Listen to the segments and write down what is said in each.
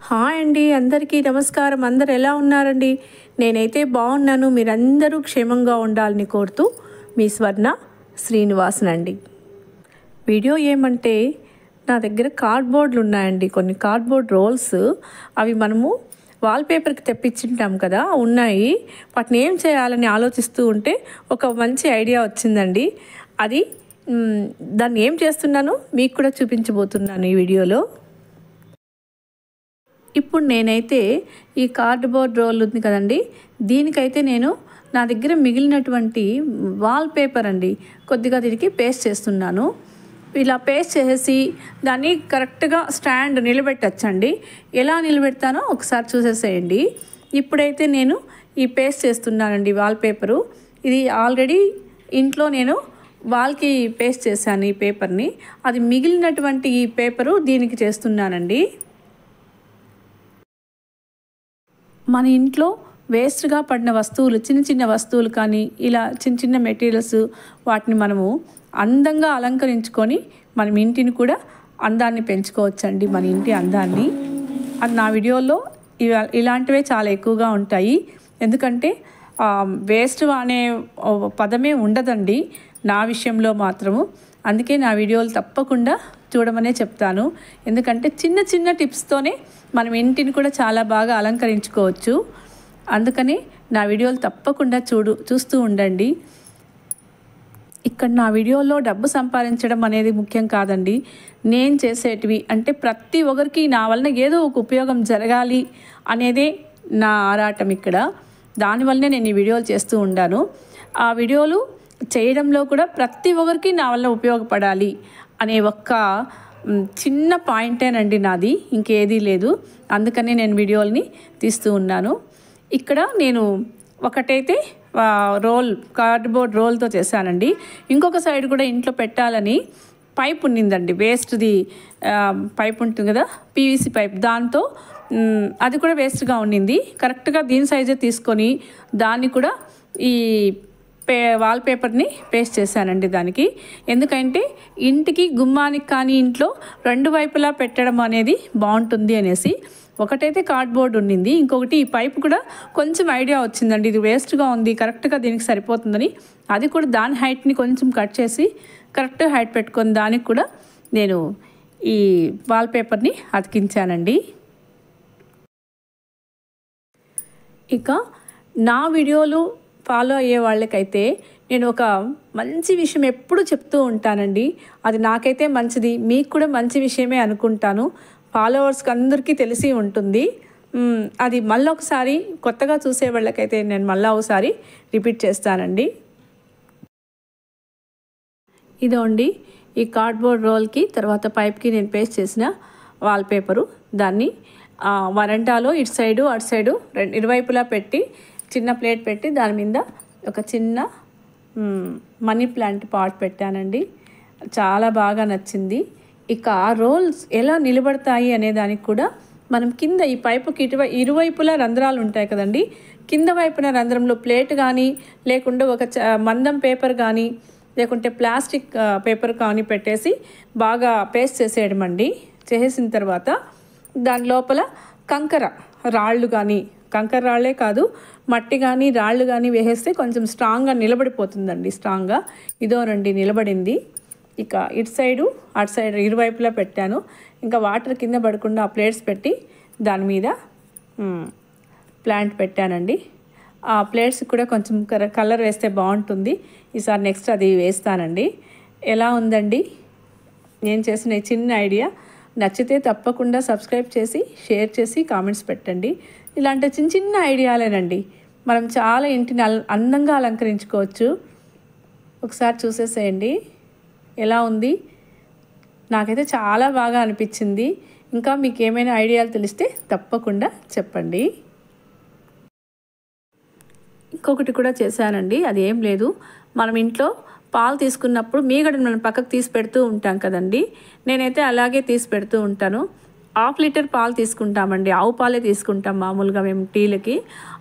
Hi అండి, అందరికీ నమస్కారం. అందరు ఎలా ఉన్నారండి? నేనైతే బాగున్నాను. మీరందరూ క్షేమంగా ఉండాలని కోరుతూ మీ స్వర్ణ శ్రీనివాసన్ అండి. వీడియో ఏమంటే నా దగ్గర కార్డ్బోర్డ్లు ఉన్నాయండి, కొన్ని కార్డ్బోర్డ్ రోల్స్. అవి మనము వాల్పేపర్కి తెప్పించుంటాం కదా, ఉన్నాయి. వాటిని ఏం చేయాలని ఆలోచిస్తూ ఉంటే ఒక మంచి ఐడియా వచ్చిందండి. అది దాన్ని ఏం చేస్తున్నానో మీకు కూడా చూపించబోతున్నాను ఈ వీడియోలో. ఇప్పుడు నేనైతే ఈ కార్డ్బోర్డ్ రోల్ ఉంది కదండి, దీనికైతే నేను నా దగ్గర మిగిలినటువంటి వాల్పేపర్ అండి కొద్దిగా దీనికి పేస్ట్ చేస్తున్నాను. ఇలా పేస్ట్ చేసేసి దాన్ని కరెక్ట్గా స్టాండ్ నిలబెట్టచ్చండి. ఎలా నిలబెడతానో ఒకసారి చూసేసేయండి. ఇప్పుడైతే నేను ఈ పేస్ట్ చేస్తున్నానండి వాల్పేపరు. ఇది ఆల్రెడీ ఇంట్లో నేను వాల్కి పేస్ట్ చేశాను ఈ పేపర్ని. అది మిగిలినటువంటి ఈ పేపరు దీనికి చేస్తున్నానండి. మన ఇంట్లో వేస్ట్గా పడిన వస్తువులు, చిన్న చిన్న వస్తువులు కానీ ఇలా చిన్న చిన్న మెటీరియల్స్, వాటిని మనము అందంగా అలంకరించుకొని మనం ఇంటిని కూడా అందాన్ని పెంచుకోవచ్చండి, మన ఇంటి అందాన్ని. అది నా వీడియోలో ఇలాంటివే చాలా ఎక్కువగా ఉంటాయి. ఎందుకంటే వేస్ట్ అనే పదమే ఉండదండి నా విషయంలో మాత్రము. అందుకే నా వీడియోలు తప్పకుండా చూడమనే చెప్తాను. ఎందుకంటే చిన్న చిన్న టిప్స్తోనే మనం ఇంటిని కూడా చాలా బాగా అలంకరించుకోవచ్చు. అందుకని నా వీడియోలు తప్పకుండా చూస్తూ ఉండండి. ఇక్కడ నా వీడియోలో డబ్బు సంపాదించడం అనేది ముఖ్యం కాదండి. నేను చేసేటివి అంటే ప్రతి ఒక్కరికి నా వలన ఏదో ఒక ఉపయోగం జరగాలి అనేదే నా ఆరాటం ఇక్కడ. దానివల్లనే నేను ఈ వీడియోలు చేస్తూ ఉంటాను. ఆ వీడియోలు చేయడంలో కూడా ప్రతి ఒక్కరికి నా వల్ల ఉపయోగపడాలి అనే ఒక్క చిన్న పాయింటేనండి నాది, ఇంకేదీ లేదు. అందుకని నేను వీడియోల్ని తీస్తూ ఉన్నాను. ఇక్కడ నేను ఒకటైతే కార్డ్బోర్డ్ రోల్తో చేశానండి. ఇంకొక సైడ్ కూడా ఇంట్లో పెట్టాలని పైప్ ఉన్నిందండి, వేస్ట్ది పైప్ ఉంటుంది కదా, పీవీసీ పైప్. దాంతో అది కూడా వేస్ట్గా ఉన్నింది. కరెక్ట్గా దీని సైజే తీసుకొని దాన్ని కూడా ఈ వాల్పేపర్ని పేస్ట్ చేశానండి దానికి. ఎందుకంటే ఇంటికి గుమ్మానికి కానీ ఇంట్లో రెండు వైపులా పెట్టడం అనేది బాగుంటుంది అనేసి. ఒకటైతే కార్డ్బోర్డ్ ఉన్నింది, ఇంకొకటి ఈ పైప్ కూడా కొంచెం ఐడియా వచ్చిందండి, ఇది వేస్ట్గా ఉంది, కరెక్ట్గా దీనికి సరిపోతుందని. అది కూడా దాని హైట్ని కొంచెం కట్ చేసి కరెక్ట్ హైట్ పెట్టుకొని దానికి కూడా నేను ఈ వాల్పేపర్ని అతికించానండి. ఇక నా వీడియోలు ఫాలో అయ్యే వాళ్ళకైతే నేను ఒక మంచి విషయం ఎప్పుడు చెప్తూ ఉంటానండి. అది నాకైతే మంచిది, మీకు కూడా మంచి విషయమే అనుకుంటాను. ఫాలోవర్స్కి అందరికీ తెలిసి ఉంటుంది. అది మళ్ళీ ఒకసారి కొత్తగా చూసే వాళ్ళకైతే నేను మళ్ళీ ఒకసారి రిపీట్ చేస్తానండి. ఇదండి ఈ కార్డ్బోర్డ్ రోల్కి తర్వాత పైప్కి నేను పేస్ట్ చేసిన వాల్పేపరు. దాన్ని వరండాలో ఇటు సైడు అటు సైడు ఇరువైపులా పెట్టి చిన్న ప్లేట్ పెట్టి దాని మీద ఒక చిన్న మనీ ప్లాంట్ పాట్ పెట్టానండి. చాలా బాగా నచ్చింది. ఇక ఆ రోల్స్ ఎలా నిలబడతాయి అనే దానికి కూడా మనం కింద ఈ పైపుకి ఇరువైపులా రంధ్రాలు ఉంటాయి కదండి, కింద వైపున రంధ్రంలో ప్లేట్ కానీ లేకుంటే ఒక మందం పేపర్ కానీ లేకుంటే ప్లాస్టిక్ పేపర్ కానీ పెట్టేసి బాగా పేస్ట్ చేసేయడం అండి. చేసిన తర్వాత దాని లోపల కంకర రాళ్ళు కానీ, కంకర రాళ్లే కాదు మట్టి కానీ రాళ్ళు కానీ వేసేస్తే కొంచెం స్ట్రాంగ్గా నిలబడిపోతుందండి. స్ట్రాంగ్గా ఇదోనండి నిలబడింది. ఇక ఇటు సైడు అటు సైడ్ ఇరువైపులా పెట్టాను. ఇంకా వాటర్ కింద పడకుండా ఆ ప్లేట్స్ పెట్టి దాని మీద ప్లాంట్ పెట్టానండి. ఆ ప్లేట్స్కి కూడా కొంచెం కలర్ వేస్తే బాగుంటుంది. ఈసారి నెక్స్ట్ అది వేస్తానండి. ఎలా ఉందండి నేను చేసిన ఈ చిన్న ఐడియా? నచ్చితే తప్పకుండా సబ్స్క్రైబ్ చేసి షేర్ చేసి కామెంట్స్ పెట్టండి. ఇలాంటి చిన్న చిన్న ఐడియాలేనండి మనం చాలా ఇంటిని అందంగా అలంకరించుకోవచ్చు. ఒకసారి చూసేసేయండి ఎలా ఉంది. నాకైతే చాలా బాగా అనిపించింది. ఇంకా మీకు ఏమైనా ఐడియాలు తెలిస్తే తప్పకుండా చెప్పండి. ఇంకొకటి కూడా చేశానండి, అది ఏం లేదు, మనం ఇంట్లో పాలు తీసుకున్నప్పుడు మీగడని మనం పక్కకు తీసి పెడుతూ ఉంటాం కదండి. నేనైతే అలాగే తీసి పెడుతూ ఉంటాను. 1/2 లీటర్ పాలు తీసుకుంటామండి, ఆవు పాలే తీసుకుంటాం మామూలుగా మేము టీలకి.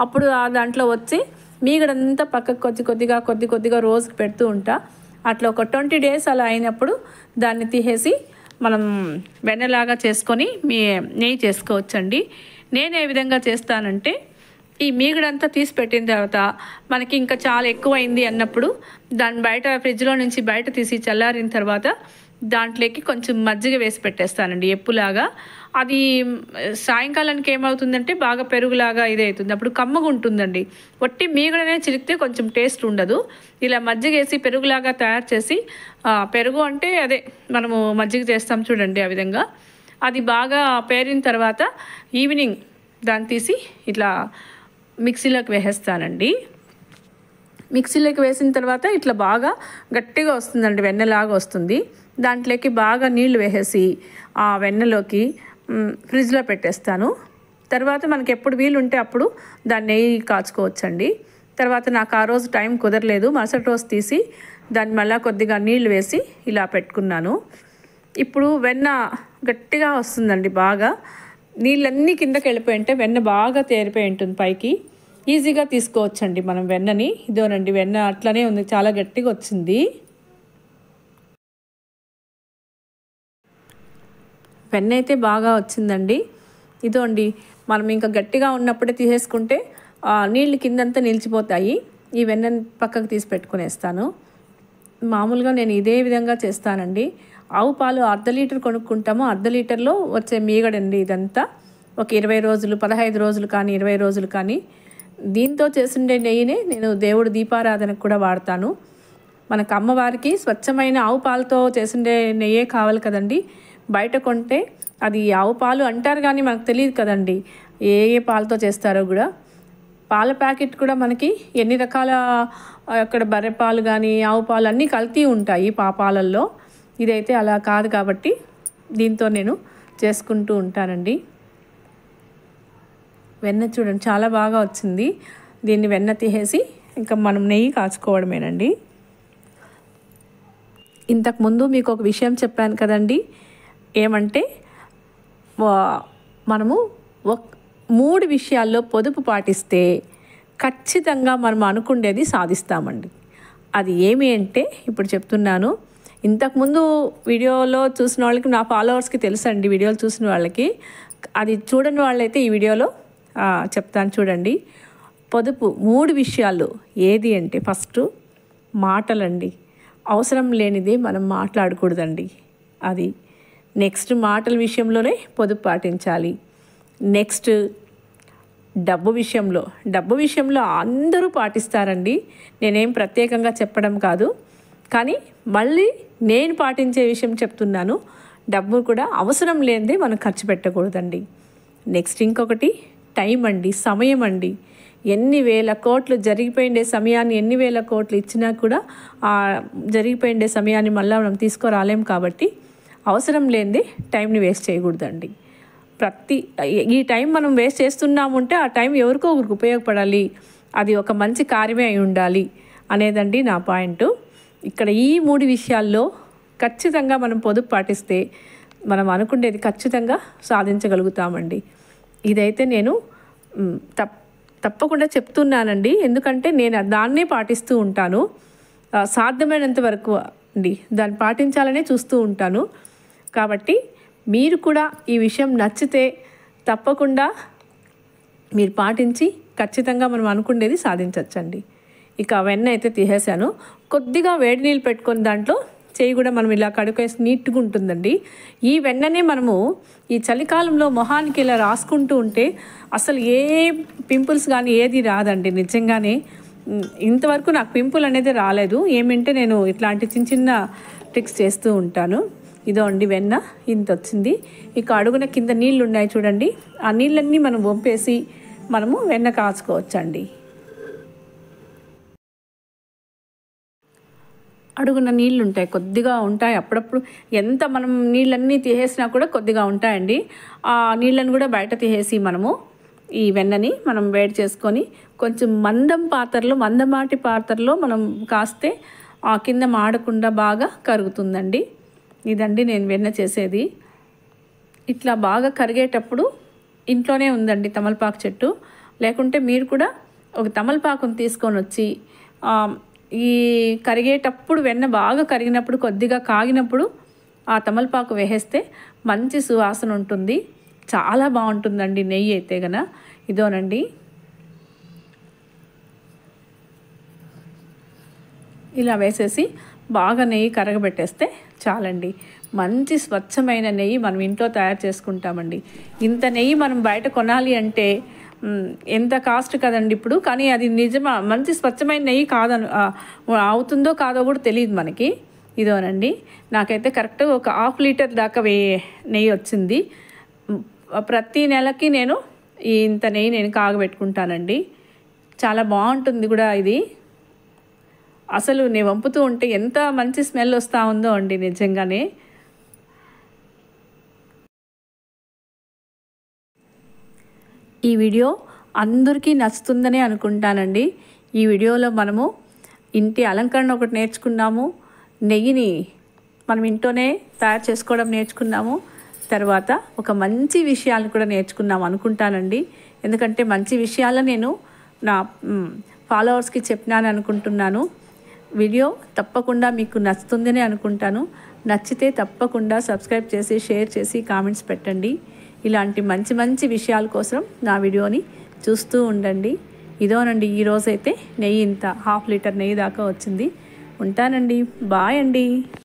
అప్పుడు దాంట్లో వచ్చి మీగడంతా పక్కకు కొద్ది కొద్దిగా రోజుకి పెడుతూ ఉంటా. అట్లా ఒక 20 days అలా అయినప్పుడు దాన్ని తీసేసి మనం వెన్నలాగా చేసుకొని నెయ్యి చేసుకోవచ్చండి. నేను ఏ విధంగా చేస్తానంటే, ఈ మీగడంతా తీసి పెట్టిన తర్వాత మనకి ఇంకా చాలా ఎక్కువైంది అన్నప్పుడు దాన్ని బయట ఫ్రిడ్జ్లో నుంచి బయట తీసి చల్లారిన తర్వాత దాంట్లోకి కొంచెం మజ్జిగ వేసి పెట్టేస్తానండి ఎప్పులాగా. అది సాయంకాలానికి ఏమవుతుందంటే బాగా పెరుగులాగా ఇదవుతుంది, అప్పుడు కమ్మగా ఉంటుందండి. వట్టి మీగడనే చిలికితే కొంచెం టేస్ట్ ఉండదు. ఇలా మజ్జిగ వేసి పెరుగులాగా తయారు చేసి, పెరుగు అంటే అదే మనము మజ్జిగ చేస్తాం చూడండి, ఆ విధంగా అది బాగా పేరిన తర్వాత ఈవినింగ్ దాన్ని తీసి ఇట్లా మిక్సీలోకి వేసేస్తానండి. మిక్సీలోకి వేసిన తర్వాత ఇట్లా బాగా గట్టిగా వస్తుందండి, వెన్నలాగా వస్తుంది. దాంట్లోకి బాగా నీళ్లు వేసేసి ఆ వెన్నలోకి ఫ్రిడ్జ్లో పెట్టేస్తాను. తర్వాత మనకి ఎప్పుడు వీలు ఉంటే అప్పుడు దాన్ని నెయ్యి కాచుకోవచ్చండి. తర్వాత నాకు ఆ రోజు టైం కుదరలేదు, మరుసటి రోజు తీసి దాన్ని మళ్ళీ కొద్దిగా నీళ్లు వేసి ఇలా పెట్టుకున్నాను. ఇప్పుడు వెన్న గట్టిగా వస్తుందండి, బాగా నీళ్ళన్నీ కిందకి వెళ్ళిపోయి ఉంటే వెన్న బాగా తేరిపోయి ఉంటుంది పైకి. ఈజీగా తీసుకోవచ్చండి మనం వెన్నని. ఇదోనండి వెన్న అట్లనే ఉంది, చాలా గట్టిగా వచ్చింది. వెన్న అయితే బాగా వచ్చిందండి. ఇదోండి మనం ఇంకా గట్టిగా ఉన్నప్పుడే తీసేసుకుంటే నీళ్ళు కిందంతా నిలిచిపోతాయి. ఈ వెన్నని పక్కకు తీసి పెట్టుకునేస్తాను. మామూలుగా నేను ఇదే విధంగా చేస్తానండి. ఆవు పాలు 1/2 లీటర్ కొనుక్కుంటాము, 1/2 లీటర్లో వచ్చే మీగడండి ఇదంతా. ఒక 20 రోజులు 15 రోజులు కానీ 20 రోజులు కానీ దీంతో చేసిండే నెయ్యినే నేను దేవుడు దీపారాధనకు కూడా వాడతాను. మనకు అమ్మవారికి స్వచ్ఛమైన ఆవు పాలతో చేసిండే నెయ్యే కావాలి కదండి. బయట కొంటే అది ఆవు పాలు అంటారు కానీ మనకు తెలియదు కదండి ఏ ఏ పాలతో చేస్తారో కూడా. పాల ప్యాకెట్ కూడా మనకి ఎన్ని రకాల అక్కడ బర్రె పాలు కానీ ఆవు పాలు అన్నీ కల్తీ ఉంటాయి పాలల్లో. ఇదైతే అలా కాదు కాబట్టి దీంతో నేను చేసుకుంటూ ఉంటానండి. వెన్న చూడండి చాలా బాగా వచ్చింది. దీన్ని వెన్న తీసేసి ఇంకా మనం నెయ్యి కాచుకోవడమేనండి. ఇంతకుముందు మీకు ఒక విషయం చెప్పాను కదండి, ఏమంటే మనము 3 విషయాల్లో పొదుపు పాటిస్తే ఖచ్చితంగా మనం అనుకునేది సాధిస్తామండి. అది ఏమి అంటే ఇప్పుడు చెప్తున్నాను. ఇంతకుముందు వీడియోలో చూసిన వాళ్ళకి, నా ఫాలోవర్స్కి తెలుసండి, వీడియోలు చూసిన వాళ్ళకి. అది చూడని వాళ్ళైతే ఈ వీడియోలో చెప్తాను చూడండి. పొదుపు 3 విషయాల్లో ఏది అంటే ఫస్ట్ మాటలండి. అవసరం లేనిదే మనం మాట్లాడకూడదండి. అది నెక్స్ట్ మాటల విషయంలోనే పొదుపు పాటించాలి. నెక్స్ట్ డబ్బు విషయంలో అందరూ పాటిస్తారండి, నేనేం ప్రత్యేకంగా చెప్పడం కాదు. కానీ మళ్ళీ నేను పాటించే విషయం చెప్తున్నాను. డబ్బు కూడా అవసరం లేనిదే మనం ఖర్చు పెట్టకూడదండి. నెక్స్ట్ ఇంకొకటి టైం అండి, సమయం అండి. ఎన్ని వేల కోట్లు జరిగిపోయిండే సమయాన్ని ఎన్ని వేల కోట్లు ఇచ్చినా కూడా ఆ జరిగిపోయిండే సమయాన్ని మళ్ళీ మనం తీసుకురాలేం కాబట్టి అవసరం లేనిదే టైంని వేస్ట్ చేయకూడదండి. ఈ టైం మనం వేస్ట్ చేస్తున్నామంటే ఆ టైం ఎవరికో ఒకరికి ఉపయోగపడాలి, అది ఒక మంచి కార్యమే అయి ఉండాలి అనేదండి నా పాయింట్. ఇక్కడ ఈ 3 విషయాల్లో ఖచ్చితంగా మనం పొదుపు పాటిస్తే మనం అనుకునేది ఖచ్చితంగా సాధించగలుగుతామండి. ఇదైతే నేను తప్పకుండా చెప్తున్నానండి, ఎందుకంటే నేను దాన్నే పాటిస్తూ ఉంటాను. సాధ్యమైనంత వరకు అండి దాన్ని పాటించాలనే చూస్తూ ఉంటాను. కాబట్టి మీరు కూడా ఈ విషయం నచ్చితే తప్పకుండా మీరు పాటించి ఖచ్చితంగా మనం అనుకునేది సాధించవచ్చండి. ఇక వెన్న అయితే తీసేసాను. కొద్దిగా వేడి నీళ్ళు పెట్టుకొని దాంట్లో చేయి కూడా మనం ఇలా కడుకేసి నీట్గా ఉంటుందండి. ఈ వెన్ననే మనము ఈ చలికాలంలో మొహానికి ఇలా రాసుకుంటూ ఉంటే అసలు ఏ పింపుల్స్ కానీ ఏది రాదండి. నిజంగానే ఇంతవరకు నాకు పింపుల్ అనేది రాలేదు. ఏమంటే నేను ఇట్లాంటి చిన్న చిన్న ట్రిక్స్ చేస్తూ ఉంటాను. ఇదో అండి వెన్న ఇంత వచ్చింది. ఇక అడుగున కింద నీళ్ళు ఉన్నాయి చూడండి, ఆ నీళ్ళన్నీ మనం వంపేసి మనము వెన్న కాచుకోవచ్చండి. అడుగున నీళ్ళు ఉంటాయి, కొద్దిగా ఉంటాయి అప్పుడప్పుడు. ఎంత మనం నీళ్ళన్నీ తీసేసినా కూడా కొద్దిగా ఉంటాయండి. ఆ నీళ్ళని కూడా బయట తీసేసి మనము ఈ వెన్నని మనం వేడి చేసుకొని కొంచెం మందమాటి పాత్రలో మనం కాస్తే ఆ కింద మాడకుండా బాగా కరుగుతుందండి. ఇదండి నేను వెన్న చేసేది. ఇట్లా బాగా కరిగేటప్పుడు ఇంట్లోనే ఉందండి తమలపాకు చెట్టు, లేకుంటే మీరు కూడా ఒక తమలపాకును తీసుకొని వచ్చి ఈ కరిగేటప్పుడు వెన్న బాగా కరిగినప్పుడు కొద్దిగా కాగినప్పుడు ఆ తమలపాకు వేసేస్తే మంచి సువాసన ఉంటుంది. చాలా బాగుంటుందండి నెయ్యి అయితే గన. ఇదోనండి, ఇలా వేసేసి బాగా నెయ్యి కరగబెట్టేస్తే చాలండి. మంచి స్వచ్ఛమైన నెయ్యి మనం ఇంట్లో తయారు చేసుకుంటామండి. ఇంత నెయ్యి మనం బయట కొనాలి అంటే ఎంత కాస్ట్ కదండి ఇప్పుడు. కానీ అది నిజమా మంచి స్వచ్ఛమైన నెయ్యి కాదని అవుతుందో కాదో కూడా తెలియదు మనకి. ఇదోనండి, నాకైతే కరెక్ట్గా ఒక 1/2 లీటర్ దాకా నెయ్యి వచ్చింది. ప్రతి నెలకి నేను ఇంత నెయ్యి నేను కాగబెట్టుకుంటానండి. చాలా బాగుంటుంది కూడా ఇది. అసలు నేను వంపుతూ ఉంటే ఎంత మంచి స్మెల్ వస్తూ ఉందో అండి నిజంగానే. ఈ వీడియో అందరికీ నచ్చుతుందనే అనుకుంటానండి. ఈ వీడియోలో మనము ఇంటి అలంకరణ ఒకటి నేర్చుకున్నాము, నెయ్యిని మనం ఇంట్లోనే తయారు చేసుకోవడం నేర్చుకున్నాము, తర్వాత ఒక మంచి విషయాలను కూడా నేర్చుకున్నాము అనుకుంటానండి. ఎందుకంటే మంచి విషయాలు నేను నా ఫాలోవర్స్కి చెప్పినాను అనుకుంటున్నాను. వీడియో తప్పకుండా మీకు నచ్చుతుందని అనుకుంటాను. నచ్చితే తప్పకుండా సబ్స్క్రైబ్ చేసి షేర్ చేసి కామెంట్స్ పెట్టండి. ఇలాంటి మంచి మంచి విషయాల కోసం నా వీడియోని చూస్తూ ఉండండి. ఇదోనండి, ఈరోజైతే నెయ్యి ఇంత 1/2 లీటర్ నెయ్యి దాకా వచ్చింది. ఉంటానండి, బాయ్ అండి.